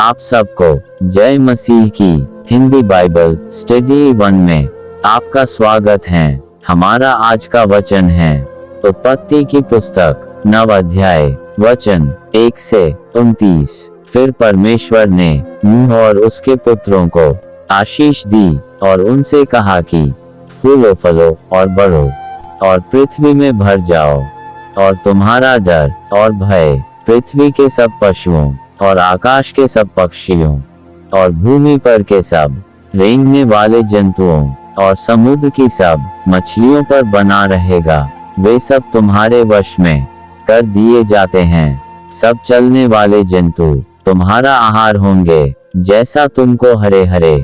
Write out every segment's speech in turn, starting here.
आप सबको जय मसीह की हिंदी बाइबल स्टडी 1 में आपका स्वागत है। हमारा आज का वचन है उत्पत्ति की पुस्तक 9 अध्याय वचन 1 से 29। फिर परमेश्वर ने नूह और उसके पुत्रों को आशीष दी और उनसे कहा कि फूलो फलो और बढ़ो और पृथ्वी में भर जाओ, और तुम्हारा डर और भय पृथ्वी के सब पशुओं और आकाश के सब पक्षियों और भूमि पर के सब रेंगने वाले जंतुओं और समुद्र की सब मछलियों पर बना रहेगा। वे सब तुम्हारे वश में कर दिए जाते हैं। सब चलने वाले जंतु तुम्हारा आहार होंगे। जैसा तुमको हरे हरे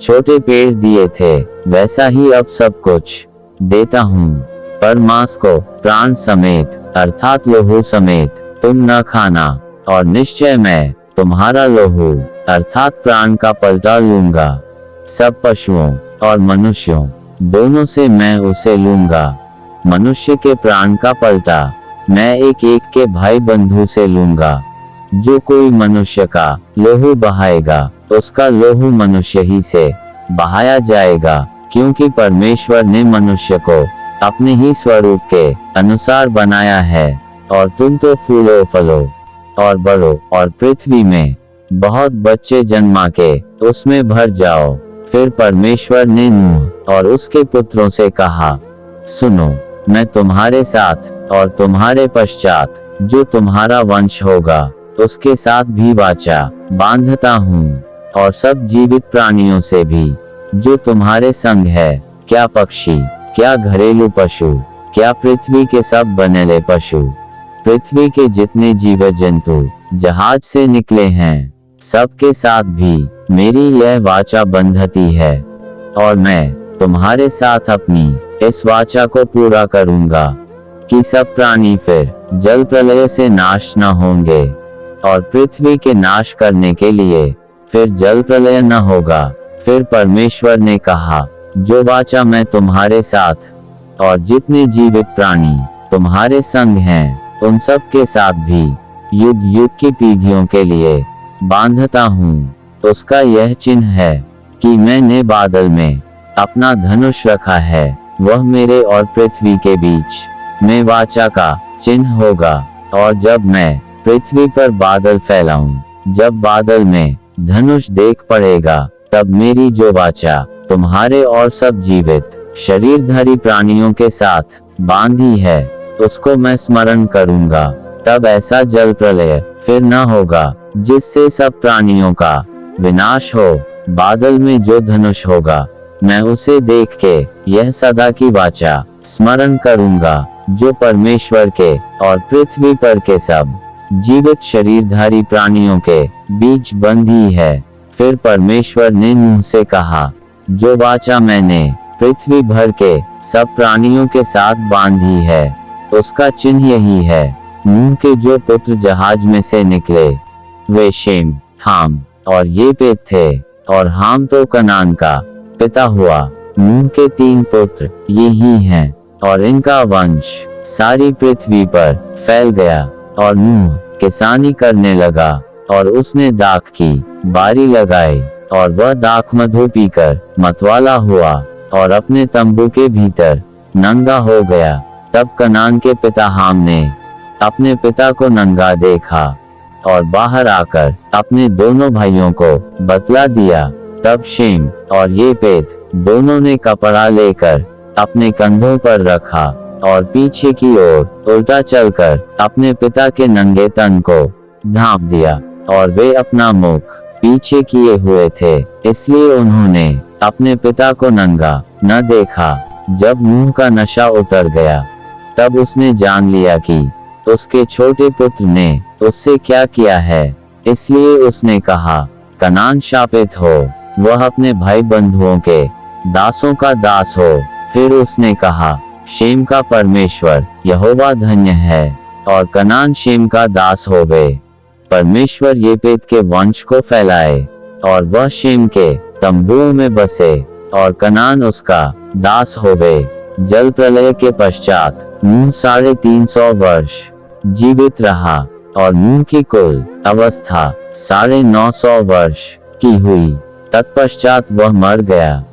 छोटे पेड़ दिए थे, वैसा ही अब सब कुछ देता हूँ। पर मांस को प्राण समेत अर्थात लोहू समेत तुम न खाना, और निश्चय मैं तुम्हारा लोहू अर्थात प्राण का पलटा लूंगा। सब पशुओं और मनुष्यों दोनों से मैं उसे लूंगा। मनुष्य के प्राण का पलटा मैं एक एक के भाई बंधु से लूंगा। जो कोई मनुष्य का लोहू बहाएगा, उसका लोहू मनुष्य ही से बहाया जाएगा, क्योंकि परमेश्वर ने मनुष्य को अपने ही स्वरूप के अनुसार बनाया है। और तुम तो फूलो फलो और बढ़ो और पृथ्वी में बहुत बच्चे जन्मा के उसमें भर जाओ। फिर परमेश्वर ने नूह और उसके पुत्रों से कहा, सुनो, मैं तुम्हारे साथ और तुम्हारे पश्चात जो तुम्हारा वंश होगा उसके साथ भी वाचा बांधता हूँ, और सब जीवित प्राणियों से भी जो तुम्हारे संग है, क्या पक्षी, क्या घरेलू पशु, क्या पृथ्वी के सब बनेले पशु, पृथ्वी के जितने जीव जंतु जहाज से निकले हैं, सबके साथ भी मेरी यह वाचा बंधती है। और मैं तुम्हारे साथ अपनी इस वाचा को पूरा करूंगा कि सब प्राणी फिर जल प्रलय से नाश न होंगे, और पृथ्वी के नाश करने के लिए फिर जल प्रलय न होगा। फिर परमेश्वर ने कहा, जो वाचा मैं तुम्हारे साथ और जितने जीवित प्राणी तुम्हारे संग हैं, उन सब के साथ भी युग युग की पीढ़ियों के लिए बांधता हूँ, उसका यह चिन्ह है कि मैंने बादल में अपना धनुष रखा है। वह मेरे और पृथ्वी के बीच में वाचा का चिन्ह होगा। और जब मैं पृथ्वी पर बादल फैलाऊं, जब बादल में धनुष देख पड़ेगा, तब मेरी जो वाचा तुम्हारे और सब जीवित शरीरधारी प्राणियों के साथ बांधी है, उसको मैं स्मरण करूंगा। तब ऐसा जल प्रलय फिर न होगा जिससे सब प्राणियों का विनाश हो। बादल में जो धनुष होगा, मैं उसे देख के यह सदा की वाचा स्मरण करूंगा, जो परमेश्वर के और पृथ्वी पर के सब जीवित शरीरधारी प्राणियों के बीच बंधी है। फिर परमेश्वर ने नूह से कहा, जो वाचा मैंने पृथ्वी भर के सब प्राणियों के साथ बांधी है, उसका चिन्ह यही है। नूह के जो पुत्र जहाज में से निकले, वे शेम, हाम और येपेत थे, और हाम तो कनान का पिता हुआ। नूह के 3 पुत्र ये ही हैं, और इनका वंश सारी पृथ्वी पर फैल गया। और नूह किसानी करने लगा, और उसने दाख की बारी लगाई, और वह दाख मधु पीकर मतवाला हुआ, और अपने तंबू के भीतर नंगा हो गया। तब कनान के पिता हाम ने अपने पिता को नंगा देखा, और बाहर आकर अपने दोनों भाइयों को बतला दिया। तब शेम और येपेत दोनों ने कपड़ा लेकर अपने कंधों पर रखा, और पीछे की ओर उल्टा चलकर अपने पिता के नंगे तन को ढांप दिया। और वे अपना मुख पीछे किए हुए थे, इसलिए उन्होंने अपने पिता को नंगा न देखा। जब नूह का नशा उतर गया, तब उसने जान लिया कि उसके छोटे पुत्र ने उससे क्या किया है। इसलिए उसने कहा, कनान शापित हो, वह अपने भाई बंधुओं के दासों का दास हो। फिर उसने कहा, शेम का परमेश्वर यहोवा धन्य है, और कनान शेम का दास होवे। परमेश्वर येपेत के वंश को फैलाए, और वह शेम के तंबुओं में बसे, और कनान उसका दास होवे। जल प्रलय के पश्चात नूह 350 वर्ष जीवित रहा, और नूह की कुल अवस्था 950 वर्ष की हुई। तत्पश्चात वह मर गया।